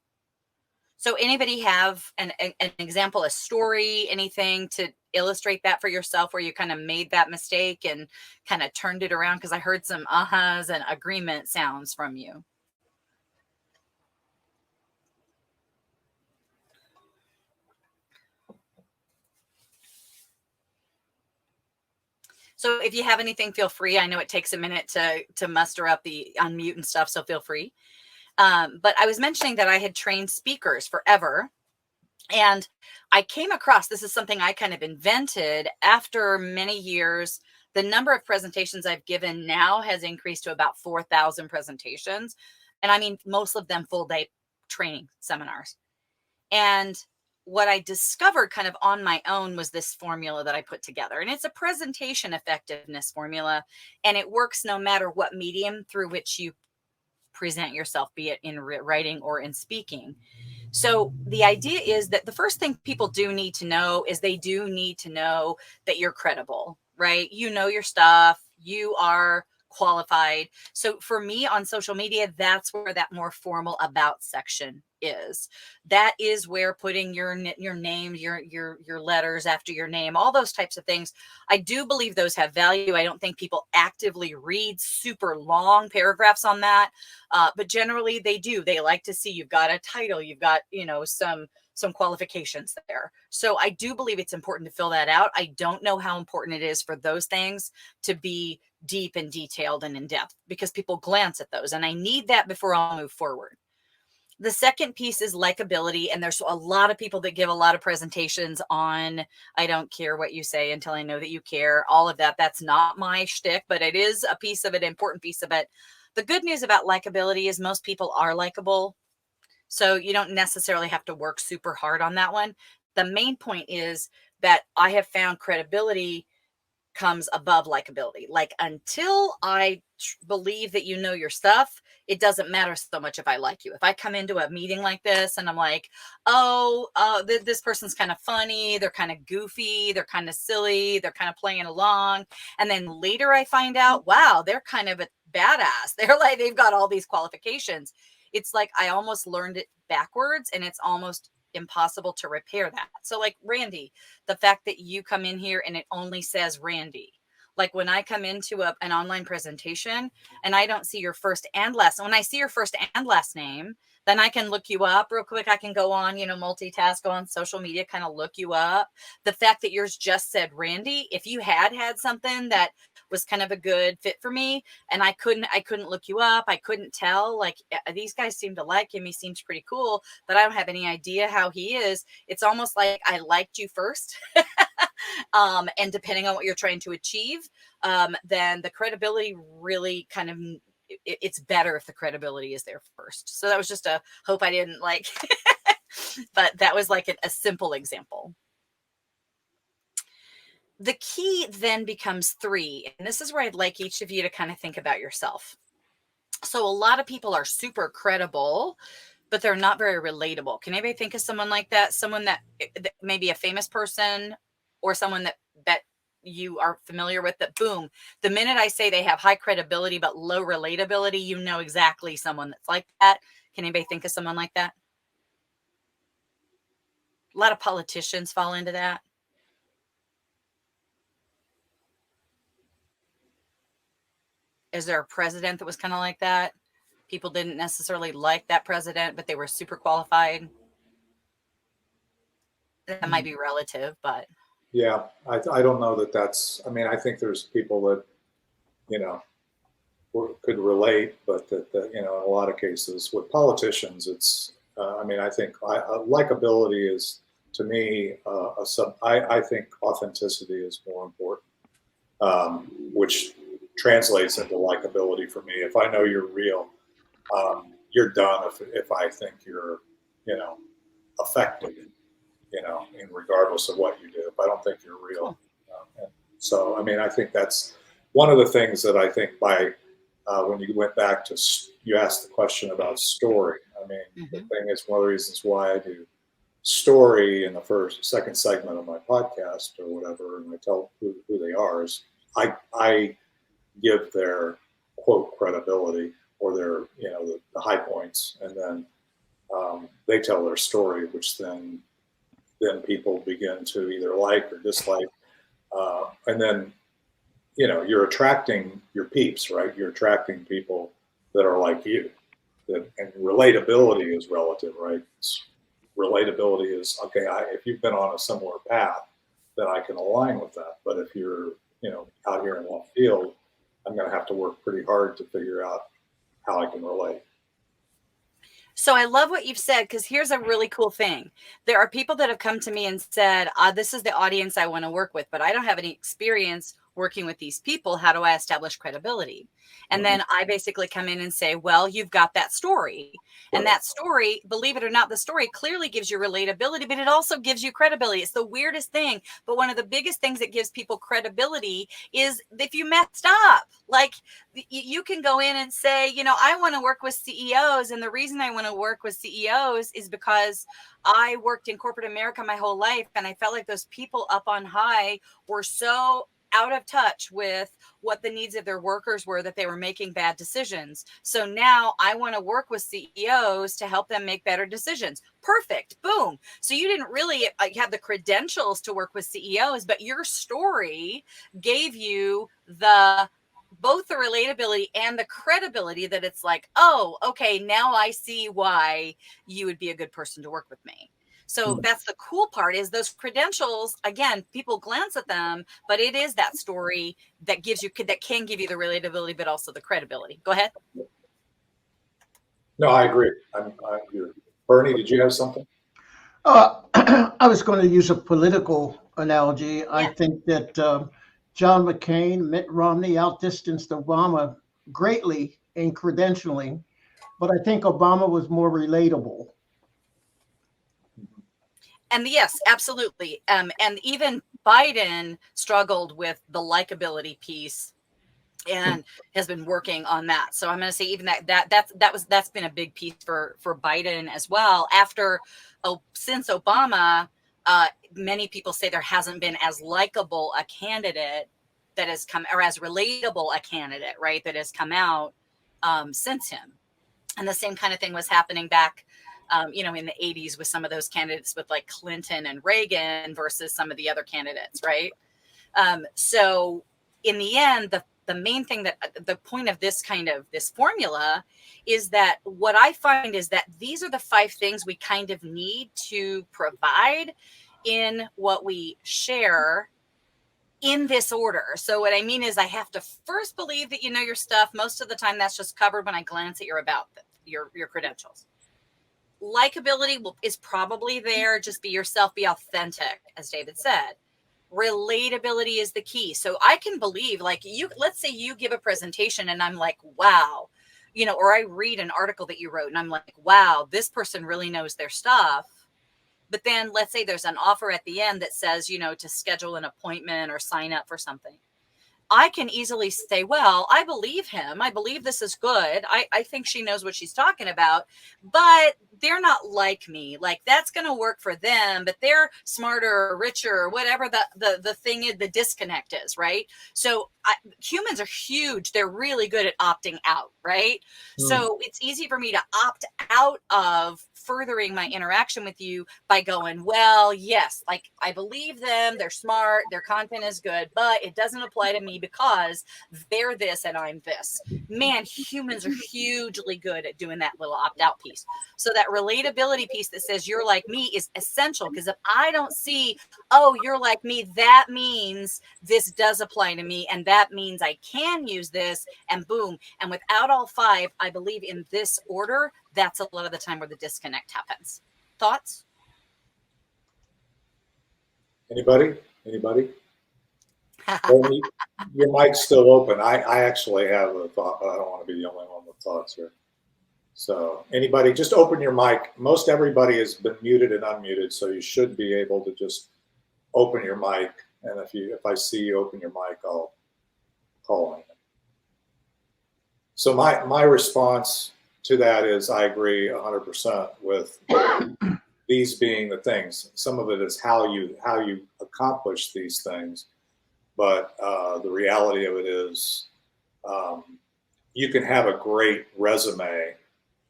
So anybody have an example, a story, anything to illustrate that for yourself where you kind of made that mistake and kind of turned it around? Because I heard some ahas and agreement sounds from you. So if you have anything, feel free. I know it takes a minute to muster up the unmute and stuff, so feel free. But I was mentioning that I had trained speakers forever. And I came across, this is something I kind of invented after many years. The number of presentations I've given now has increased to about 4,000 presentations. And I mean, most of them full day training seminars. And what I discovered kind of on my own was this formula that I put together. And it's a presentation effectiveness formula. And it works no matter what medium through which you present yourself, be it in writing or in speaking. So the idea is that the first thing people do need to know is they do need to know that you're credible, right? You know your stuff, you are qualified. So for me on social media, that's where that more formal about section is. That is where putting your name, your letters after your name, all those types of things. I do believe those have value. I don't think people actively read super long paragraphs on that. But generally they do. They like to see you've got a title, you've got, some qualifications there. So I do believe it's important to fill that out. I don't know how important it is for those things to be deep and detailed and in depth because people glance at those. And I need that before I'll move forward. The second piece is likability. And there's a lot of people that give a lot of presentations on, I don't care what you say until I know that you care, all of that. That's not my shtick, but it is a piece of it, important piece of it. The good news about likability is most people are likable. So you don't necessarily have to work super hard on that one. The main point is that I have found credibility comes above likability. Like until I believe that you know your stuff, it doesn't matter so much if I like you. If I come into a meeting like this and I'm like, this person's kind of funny, they're kind of goofy, they're kind of silly, they're kind of playing along. And then later I find out, wow, they're kind of a badass. They're like, they've got all these qualifications. It's like I almost learned it backwards and it's almost impossible to repair that. So like Randy, the fact that you come in here and it only says Randy, like when I come into an online presentation and I don't see your first and last, when I see your first and last name, then I can look you up real quick. I can go on, multitask, go on social media, kind of look you up. The fact that yours just said Randy, if you had something that was kind of a good fit for me and I couldn't look you up, I couldn't tell, like these guys seem to like him, he seems pretty cool, but I don't have any idea how he is. It's almost like I liked you first. And depending on what you're trying to achieve, then the credibility really kind of, it's better if the credibility is there first. So that was just a hope I didn't like, but that was like a simple example. The key then becomes 3. And this is where I'd like each of you to kind of think about yourself. So a lot of people are super credible, but they're not very relatable. Can anybody think of someone like that? Someone that maybe a famous person or someone that you are familiar with, that boom, the minute I say they have high credibility but low relatability, you know exactly someone that's like that. Can anybody think of someone like that? A lot of politicians fall into that. Is there a president that was kind of like that? People didn't necessarily like that president, but they were super qualified. That might be relative, but. Yeah, I don't know that that's, I mean, I think there's people that, could relate, but that in a lot of cases with politicians, it's, I think likability is, to me, I think authenticity is more important, which translates into likability for me. If I know you're real, you're done if I think you're, effective, and regardless of what you do. If I don't think you're real. And so, I mean, I think that's one of the things that I think when you went back to, you asked the question about story. I mean, the thing is, one of the reasons why I do story in the second segment of my podcast or whatever, and I tell who they are, is I give their quote credibility or their, the high points, and then they tell their story, which then people begin to either like or dislike, and then you're attracting your peeps, right? You're attracting people that are like you. And relatability is relative, right? Relatability is, okay, if you've been on a similar path, then I can align with that. But if you're, out here in left field, I'm going to have to work pretty hard to figure out how I can relate. So I love what you've said, because here's a really cool thing. There are people that have come to me and said, this is the audience I want to work with, but I don't have any experience working with these people. How do I establish credibility? And then I basically come in and say, well, you've got that story. And that story, believe it or not, the story clearly gives you relatability, but it also gives you credibility. It's the weirdest thing. But one of the biggest things that gives people credibility is if you messed up. Like, you can go in and say, I want to work with CEOs. And the reason I want to work with CEOs is because I worked in corporate America my whole life. And I felt like those people up on high were so out of touch with what the needs of their workers were, that they were making bad decisions. So now I want to work with CEOs to help them make better decisions. Perfect. Boom. So you didn't really have the credentials to work with CEOs, but your story gave you both the relatability and the credibility that it's like, oh, okay, now I see why you would be a good person to work with me. So that's the cool part, is those credentials, again, people glance at them, but it is that story that can give you the relatability, but also the credibility. Go ahead. No, I agree. I'm agree. Bernie, did you have something? I was going to use a political analogy. Yeah. I think that John McCain, Mitt Romney outdistanced Obama greatly in credentialing, but I think Obama was more relatable. And yes, absolutely. And even Biden struggled with the likability piece and has been working on that. So I'm going to say even that's been a big piece for Biden as well. Since Obama, many people say there hasn't been as likable a candidate that has come, or as relatable a candidate, right, that has come out since him. And the same kind of thing was happening back in the 80s with some of those candidates with like Clinton and Reagan versus some of the other candidates, right? So in the end, the main thing the point of this formula is that what I find is that these are the 5 things we kind of need to provide in what we share in this order. So what I mean is I have to first believe that you know your stuff. Most of the time that's just covered when I glance at your credentials. Likability is probably there. Just be yourself, be authentic, as David said. Relatability is the key. So I can believe, like, let's say you give a presentation and I'm like, wow, or I read an article that you wrote and I'm like, wow, this person really knows their stuff. But then let's say there's an offer at the end that says, to schedule an appointment or sign up for something. I can easily say, well, I believe him. I believe this is good. I think she knows what she's talking about, but they're not like me. Like, that's going to work for them, but they're smarter or richer or whatever the thing is, the disconnect is, right? So humans are huge. They're really good at opting out, right? So it's easy for me to opt out of furthering my interaction with you by going, well, yes, like I believe them. They're smart. Their content is good, but it doesn't apply to me because they're this and I'm this. Man, humans are hugely good at doing that little opt-out piece. So that relatability piece that says you're like me is essential, because if I don't see, oh, you're like me, that means this does apply to me, and that means I can use this, and boom. And without all 5, I believe in this order, that's a lot of the time where the disconnect happens. Thoughts? Anybody? Well, your mic's still open. I actually have a thought, but I don't want to be the only one with thoughts here. So anybody, just open your mic. Most everybody has been muted and unmuted, so you should be able to just open your mic. And if I see you open your mic, I'll call on you. So my response to that is I agree 100% with these being the things. Some of it is how you accomplish these things, but the reality of it is you can have a great resume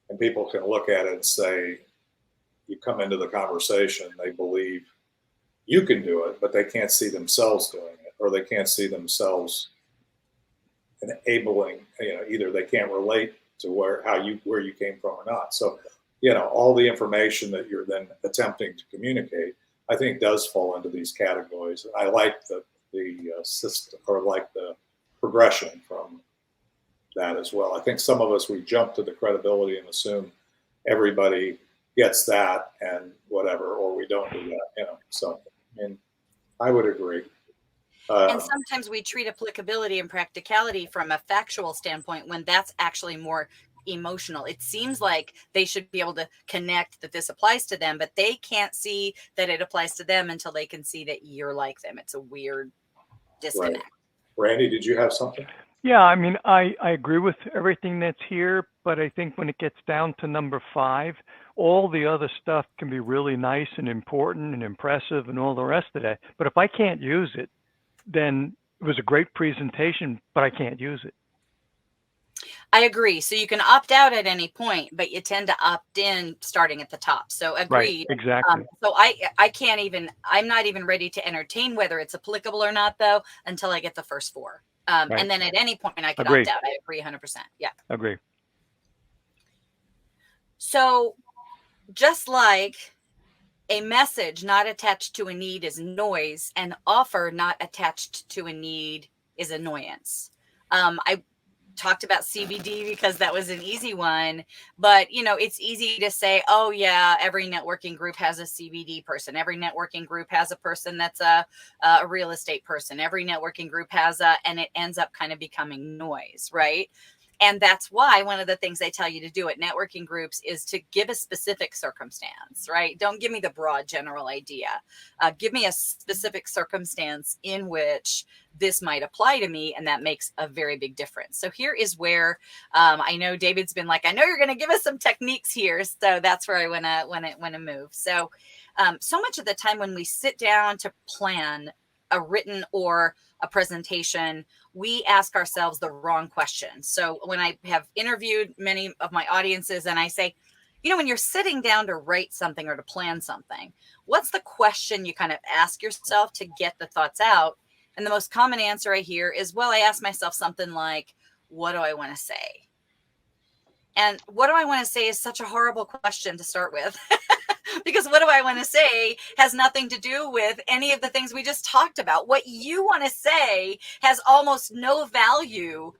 and people can look at it and say, you come into the conversation, they believe you can do it, but they can't see themselves doing it, or they can't see themselves enabling, either they can't relate to where you came from or not. So, all the information that you're then attempting to communicate, I think does fall into these categories. I like the system, or like the progression from that as well. I think some of us, we jump to the credibility and assume everybody gets that and whatever, or we don't do that, so, I would agree. And sometimes we treat applicability and practicality from a factual standpoint when that's actually more emotional. It seems like they should be able to connect that this applies to them, but they can't see that it applies to them until they can see that you're like them. It's a weird disconnect. Right. Randy, did you have something? Yeah, I mean, I agree with everything that's here, but I think when it gets down to number 5, all the other stuff can be really nice and important and impressive and all the rest of that. But if I can't use it, then it was a great presentation, but I can't use it. I agree. So you can opt out at any point, but you tend to opt in starting at the top. So agreed. Right, exactly. So I'm not even ready to entertain whether it's applicable or not, though, until I get the first 4. Right. And then at any point I could Agreed. opt out. I agree 100%. Yeah. Agree. So just like a message not attached to a need is noise, and offer not attached to a need is annoyance. I talked about CBD because that was an easy one, but it's easy to say, oh yeah, every networking group has a CBD person. Every networking group has a person that's a real estate person. Every networking group has and it ends up kind of becoming noise, right? And that's why one of the things they tell you to do at networking groups is to give a specific circumstance, right? Don't give me the broad general idea. Give me a specific circumstance in which this might apply to me, and that makes a very big difference. So here is where I know David's been like, I know you're going to give us some techniques here, so that's where I want to move. So much of the time when we sit down to plan a written or a presentation, we ask ourselves the wrong question. So when I have interviewed many of my audiences and I say, when you're sitting down to write something or to plan something, what's the question you kind of ask yourself to get the thoughts out? And the most common answer I hear is, well, I ask myself something like, what do I want to say? And what do I want to say is such a horrible question to start with. Because what do I want to say has nothing to do with any of the things we just talked about. What you want to say has almost no value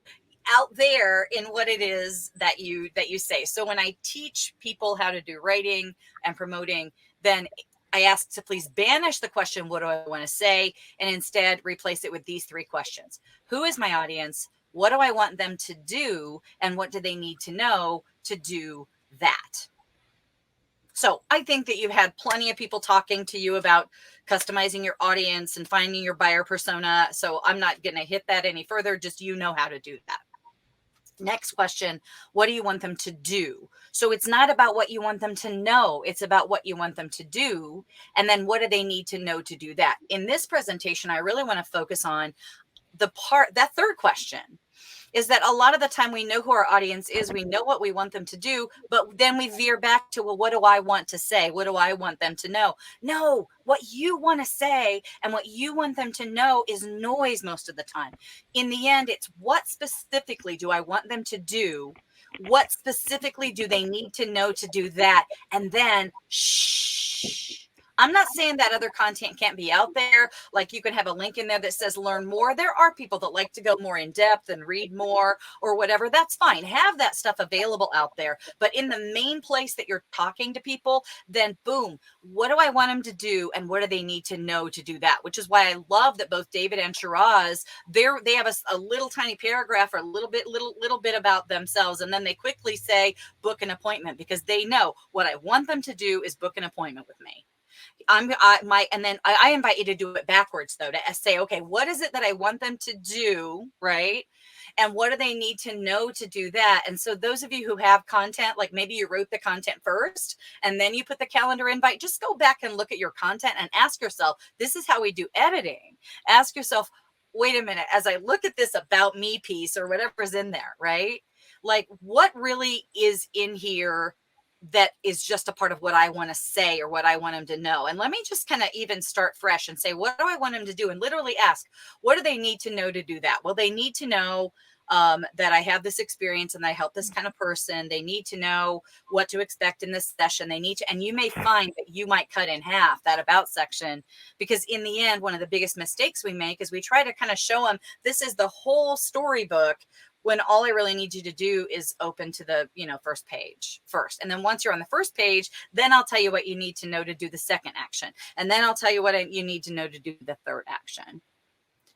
out there in what it is that you say. So when I teach people how to do writing and promoting, then I ask to please banish the question, what do I want to say? And instead replace it with these 3 questions. Who is my audience? What do I want them to do? And what do they need to know to do that? So I think that you've had plenty of people talking to you about customizing your audience and finding your buyer persona. So I'm not going to hit that any further. Just how to do that. Next question, what do you want them to do? So it's not about what you want them to know. It's about what you want them to do. And then what do they need to know to do that? In this presentation, I really want to focus on that third question. Is that a lot of the time we know who our audience is, we know what we want them to do, but then we veer back to, well, what do I want to say? What do I want them to know? No, what you want to say and what you want them to know is noise most of the time. In the end, it's what specifically do I want them to do? What specifically do they need to know to do that? And then, shh, I'm not saying that other content can't be out there. Like you can have a link in there that says learn more. There are people that like to go more in depth and read more or whatever. That's fine. Have that stuff available out there. But in the main place that you're talking to people, then boom, what do I want them to do? And what do they need to know to do that? Which is why I love that both David and Shiraz, they have a little tiny paragraph or a little bit about themselves. And then they quickly say, book an appointment, because they know what I want them to do is book an appointment with me. I invite you to do it backwards though, to say, okay, what is it that I want them to do? Right. And what do they need to know to do that? And so those of you who have content, like maybe you wrote the content first and then you put the calendar invite, just go back and look at your content and ask yourself, this is how we do editing. Ask yourself, wait a minute, as I look at this about me piece or whatever's in there, right? Like what really is in here that is just a part of what I want to say or what I want them to know. And let me just kind of even start fresh and say, what do I want them to do? And literally ask, what do they need to know to do that? Well, they need to know that I have this experience and I help this kind of person. They need to know what to expect in this session. They need to, and you may find that you might cut in half that about section, because in the end, one of the biggest mistakes we make is we try to kind of show them, this is the whole storybook, when all I really need you to do is open to the, first page first. And then once you're on the first page, then I'll tell you what you need to know to do the second action. And then I'll tell you what you need to know to do the third action.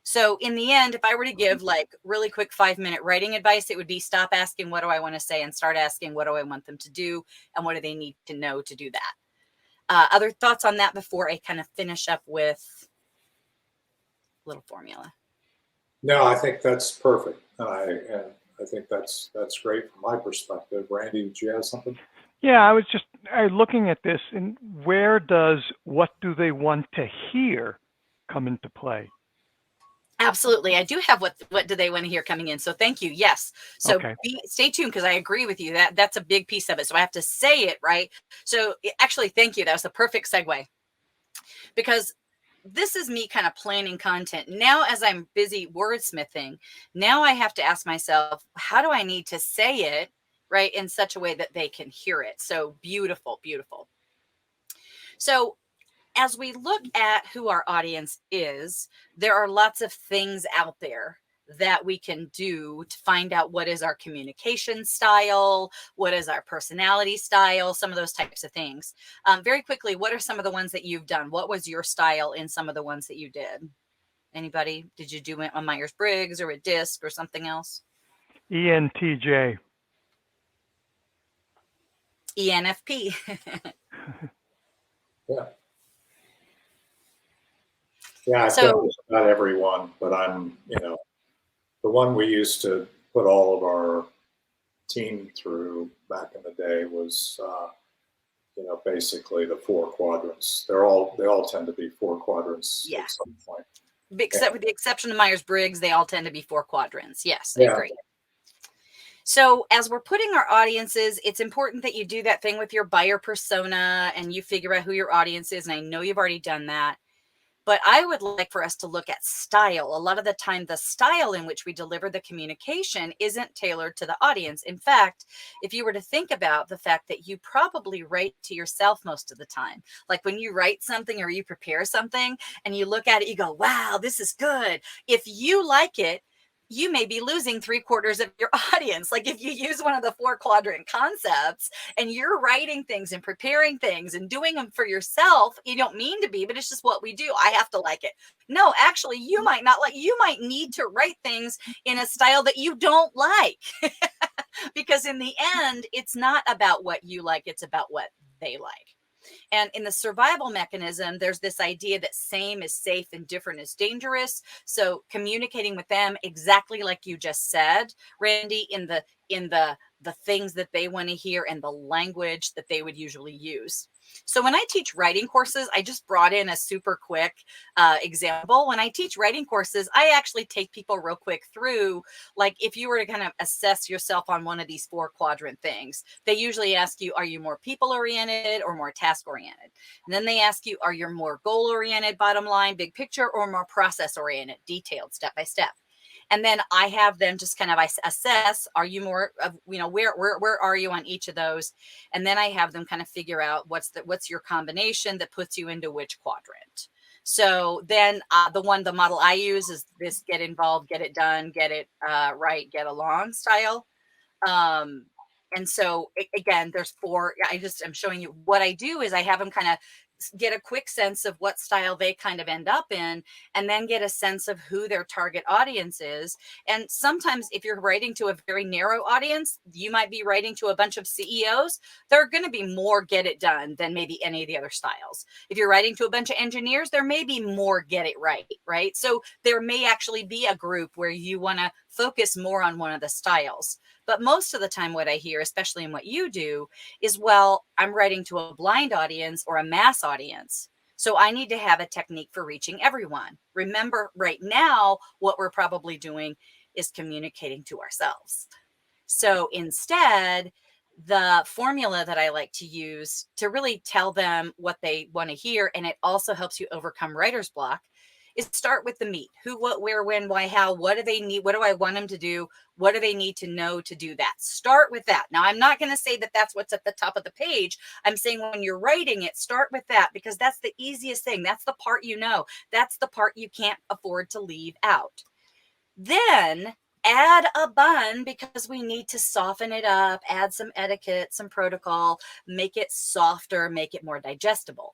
So in the end, if I were to give like really quick 5-minute writing advice, it would be stop asking, what do I want to say? And start asking, what do I want them to do? And what do they need to know to do that? Other thoughts on that before I kind of finish up with a little formula? No, I think that's perfect. And I think that's great from my perspective. Randy, did you have something? Yeah, I was just looking at this, and where does what do they want to hear come into play? Absolutely. I do have what do they want to hear coming in. So thank you. Yes. So Okay. Stay tuned, because I agree with you. That's a big piece of it. So I have to say it right. So actually, thank you. That was a perfect segue, because this is me kind of planning content. Now, as I'm busy wordsmithing, now I have to ask myself, how do I need to say it, right, in such a way that they can hear it? So beautiful, beautiful. So as we look at who our audience is, there are lots of things out there that we can do to find out what is our communication style, what is our personality style, some of those types of things. Very quickly, what are some of the ones that you've done? What was your style in some of the ones that you did? Anybody? Did you do it on Myers-Briggs or a DISC or something else? ENTJ. ENFP. Yeah. Yeah, I think it's not everyone, but I'm, the one we used to put all of our team through back in the day was, basically the 4 quadrants. They all tend to be 4 quadrants at some point. Except with the exception of Myers-Briggs, they all tend to be 4 quadrants. Yes, I agree. So as we're putting our audiences, it's important that you do that thing with your buyer persona and you figure out who your audience is. And I know you've already done that. But I would like for us to look at style. A lot of the time, the style in which we deliver the communication isn't tailored to the audience. In fact, if you were to think about the fact that you probably write to yourself most of the time, like when you write something or you prepare something and you look at it, you go, wow, this is good. If you like it, you may be losing 3/4 of your audience. Like if you use one of the 4 quadrant concepts and you're writing things and preparing things and doing them for yourself, you don't mean to be, but it's just what we do. I have to like it. No, actually, you might not like, you might need to write things in a style that you don't like. Because in the end, it's not about what you like, it's about what they like. And in the survival mechanism, there's this idea that same is safe and different is dangerous. So communicating with them exactly like you just said, Randy, in the things that they want to hear and the language that they would usually use. So when I teach writing courses, I just brought in a super quick example. When I teach writing courses, I actually take people real quick through, like if you were to kind of assess yourself on one of these 4 quadrant things, they usually ask you, are you more people oriented or more task oriented? And then they ask you, are you more goal oriented, bottom line, big picture, or more process oriented, detailed, step by step? And then I have them just kind of assess, are you more of, where are you on each of those? And then I have them kind of figure out what's your combination that puts you into which quadrant. So then the model I use is this get involved, get it done, get it right, get along style. And so again, there's 4. I'm showing you what I do is I have them kind of get a quick sense of what style they kind of end up in, and then get a sense of who their target audience is. And sometimes if you're writing to a very narrow audience, you might be writing to a bunch of CEOs. They're going to be more get it done than maybe any of the other styles. If you're writing to a bunch of engineers, there may be more get it right? So there may actually be a group where you want to focus more on one of the styles. But most of the time what I hear, especially in what you do, is, well, I'm writing to a blind audience or a mass audience, so I need to have a technique for reaching everyone. Remember, right now, what we're probably doing is communicating to ourselves. So instead, the formula that I like to use to really tell them what they want to hear, and it also helps you overcome writer's block, is start with the meat. Who, what, where, when, why, how, what do they need? What do I want them to do? What do they need to know to do that? Start with that. Now, I'm not going to say that that's what's at the top of the page. I'm saying when you're writing it, start with that, because that's the easiest thing. That's the part you know. That's the part you can't afford to leave out. Then add a bun, because we need to soften it up, add some etiquette, some protocol, make it softer, make it more digestible.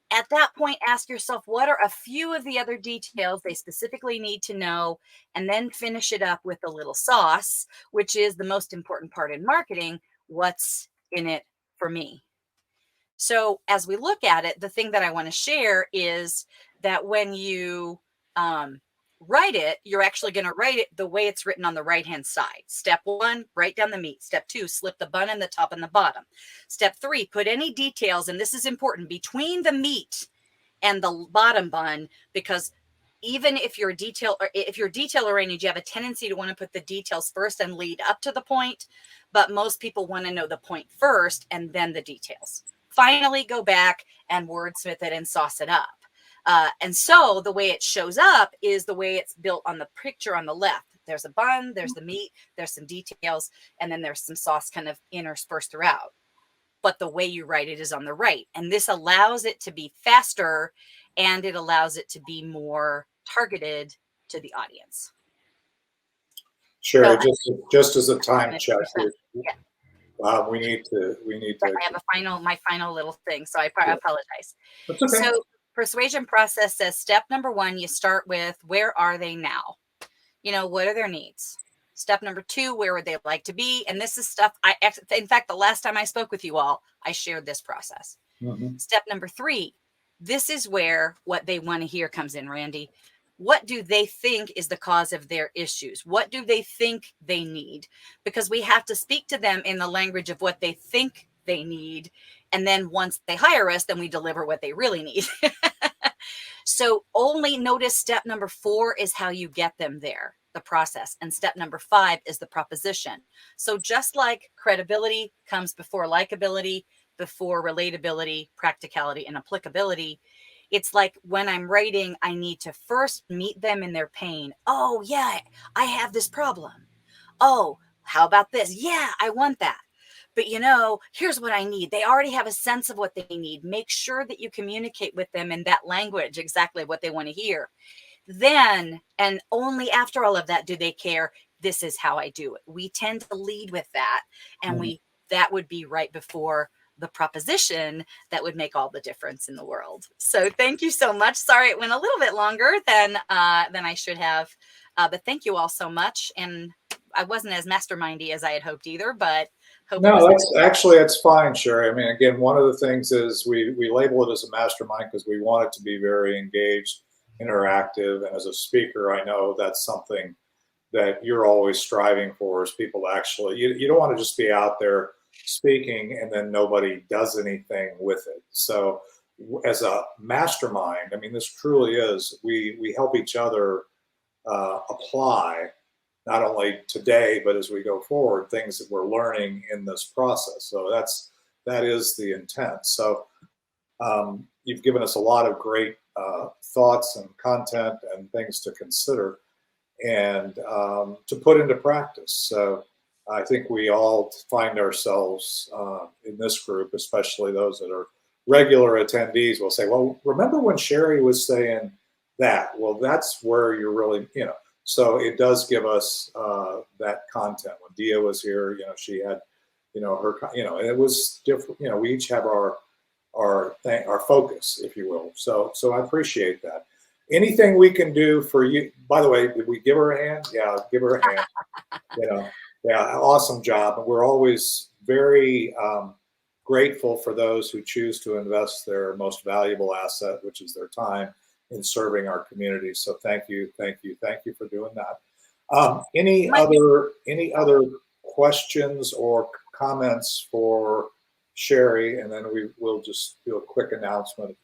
At that point, ask yourself, what are a few of the other details they specifically need to know? And then finish it up with a little sauce, which is the most important part in marketing. What's in it for me? So as we look at it, the thing that I want to share is that when you write it, you're actually going to write it the way it's written on the right-hand side. Step 1, write down the meat. Step 2, slip the bun in the top and the bottom. Step 3, put any details, and this is important, between the meat and the bottom bun, because even if you're detail oriented, you have a tendency to want to put the details first and lead up to the point, but most people want to know the point first and then the details. Finally, go back and wordsmith it and sauce it up. And so the way it shows up is the way it's built on the picture on the left. There's a bun, there's the meat, there's some details, and then there's some sauce kind of interspersed throughout. But the way you write it is on the right. And this allows it to be faster, and it allows it to be more targeted to the audience. Sure. So, just as a time check, yeah. we need to. I have my final little thing, so I apologize. That's okay. So persuasion process says step number 1, you start with, where are they now? What are their needs? Step number 2, where would they like to be? And this is stuff in fact, the last time I spoke with you all, I shared this process. Mm-hmm. Step number 3, this is where what they want to hear comes in, Randy. What do they think is the cause of their issues? What do they think they need? Because we have to speak to them in the language of what they think they need. And then once they hire us, then we deliver what they really need. So only notice step number 4 is how you get them there, the process. And step number 5 is the proposition. So just like credibility comes before likability, before relatability, practicality, and applicability, it's like when I'm writing, I need to first meet them in their pain. Oh, yeah, I have this problem. Oh, how about this? Yeah, I want that. But here's what I need. They already have a sense of what they need. Make sure that you communicate with them in that language, exactly what they want to hear. Then, and only after all of that, do they care. This is how I do it. We tend to lead with that. And that would be right before the proposition that would make all the difference in the world. So thank you so much. Sorry, it went a little bit longer than I should have. But thank you all so much. And I wasn't as mastermindy as I had hoped either, but no, it's fine, Sherry. I mean, again, one of the things is we label it as a mastermind because we want it to be very engaged, interactive, and as a speaker, I know that's something that you're always striving for, is people to actually, you don't want to just be out there speaking and then nobody does anything with it. So as a mastermind, I mean, this truly is, we help each other apply, not only today, but as we go forward, things that we're learning in this process. So that is the intent. So you've given us a lot of great thoughts and content and things to consider. and to put into practice. So I think we all find ourselves in this group, especially those that are regular attendees, will say, well, remember when Sherry was saying that? Well, that's where you're really, so it does give us that content. When Dia was here, she had, her, and it was different. We each have our focus, if you will. So I appreciate that. Anything we can do for you. By the way, did we give her a hand? Yeah, give her a hand. Yeah, awesome job. And we're always very grateful for those who choose to invest their most valuable asset, which is their time, in serving our community. So thank you for doing that. Any other questions or comments for Sherry? And then we'll just do a quick announcement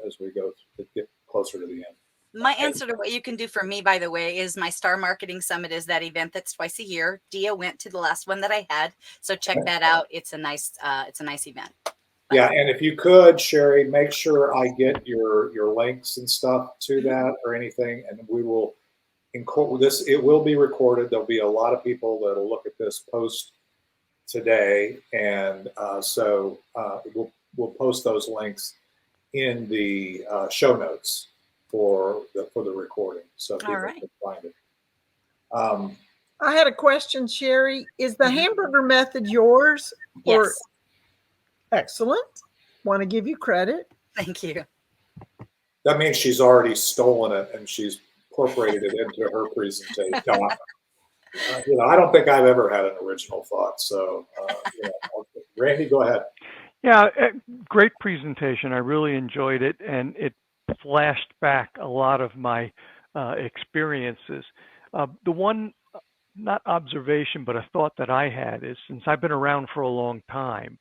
as we go to get closer to the end. My answer to what you can do for me, by the way, is my Star Marketing Summit is that event that's twice a year. Dia went to the last one that I had, so check that out. It's a nice event. Yeah, and if you could, Sherry, make sure I get your links and stuff to that or anything, and we will incorporate this. It will be recorded. There'll be a lot of people that'll look at this post today, and so we'll post those links in the show notes for the recording, so people can find it. I had a question, Sherry. Is the hamburger method yours? Yes. Excellent. Want to give you credit. Thank you. That means she's already stolen it and she's incorporated it into her presentation. I don't think I've ever had an original thought. So, Randy, go ahead. Yeah, great presentation. I really enjoyed it, and it flashed back a lot of my experiences. The one, not observation, but a thought that I had is, since I've been around for a long time,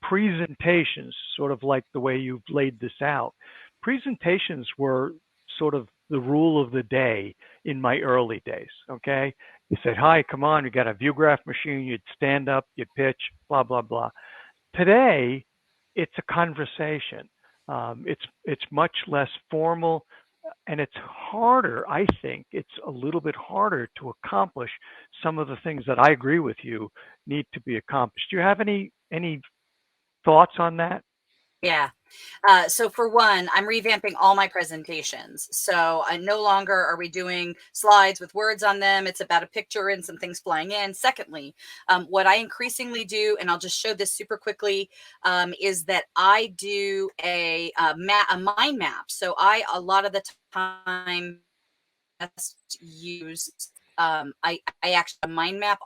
presentations, sort of like the way you've laid this out, presentations were sort of the rule of the day in my early days, okay? You said, hi, come on, you got a viewgraph machine, you'd stand up, you'd pitch, blah, blah, blah. Today, it's a conversation. It's much less formal, and it's harder, I think, it's a little bit harder to accomplish some of the things that I agree with you need to be accomplished. Do you have any thoughts on that? Yeah. So for one, I'm revamping all my presentations. So no longer are we doing slides with words on them. It's about a picture and some things flying in. Secondly, what I increasingly do, and I'll just show this super quickly, is that I do a mind map. So a lot of the time use, I actually a mind map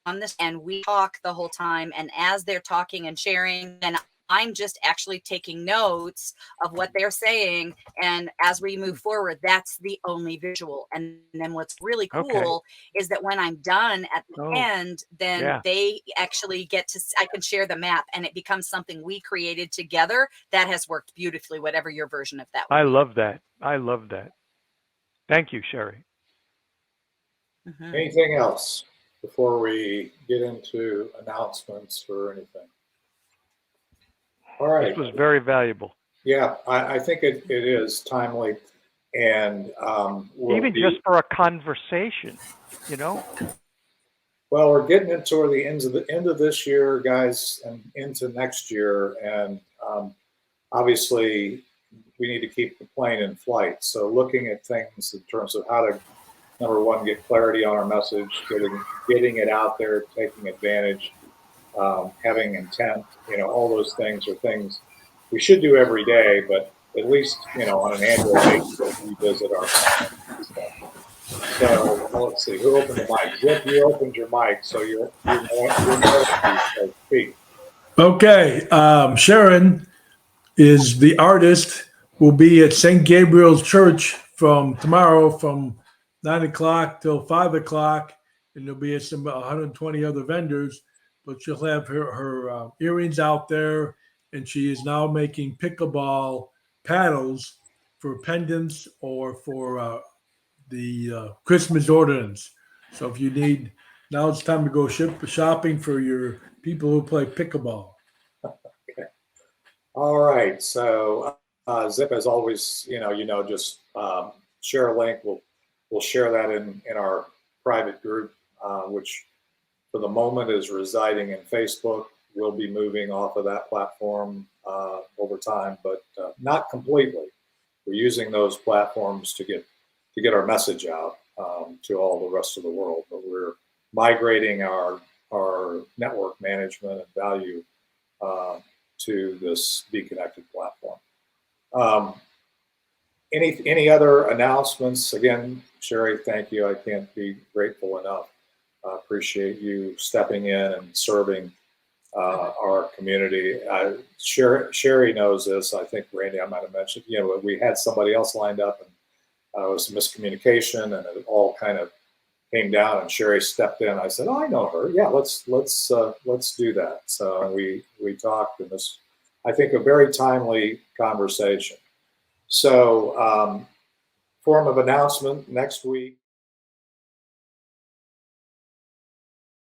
on this, and we talk the whole time. And as they're talking and sharing, and I'm just actually taking notes of what they're saying. And as we move forward, that's the only visual. And then what's really cool is that when I'm done at the end, then they actually get to, I can share the map, and it becomes something we created together that has worked beautifully, whatever your version of that was. I love that. I love that. Thank you, Sherry. Anything else before we get into announcements or anything? All right. This was very valuable. Yeah, I think it is timely, and even just for a conversation, Well, we're getting into the end of this year, guys, and into next year, and obviously we need to keep the plane in flight. So looking at things in terms of how to, number one, get clarity on our message, getting it out there, taking advantage. Having intent, all those things are things we should do every day, but at least, on an annual basis, we visit our stuff. So let's see, who opened the mic? Zip, you opened your mic, so you're to speak. Okay, Sharon is the artist. Will be at St. Gabriel's Church from tomorrow from 9 o'clock till 5 o'clock, and there'll be some 120 other vendors. But she'll have her earrings out there, and she is now making pickleball paddles for pendants or for the Christmas ordinance. So if you need, now it's time to go shopping for your people who play pickleball. Okay. All right. So Zip, as always, just share a link. We'll we'll share that in our private group, which for the moment is residing in Facebook. We'll be moving off of that platform over time, but not completely. We're using those platforms to get our message out to all the rest of the world, but we're migrating our network management and value to this Be Connected platform. Any other announcements? Again, Sherry, thank you. I can't be grateful enough. I appreciate you stepping in and serving our community. Sherry knows this. I think Randy, I might have mentioned, we had somebody else lined up, and it was miscommunication, and it all kind of came down, and Sherry stepped in. I said, "Oh, I know her. Yeah, let's do that." So we talked, and this, I think, a very timely conversation. So, form of announcement next week.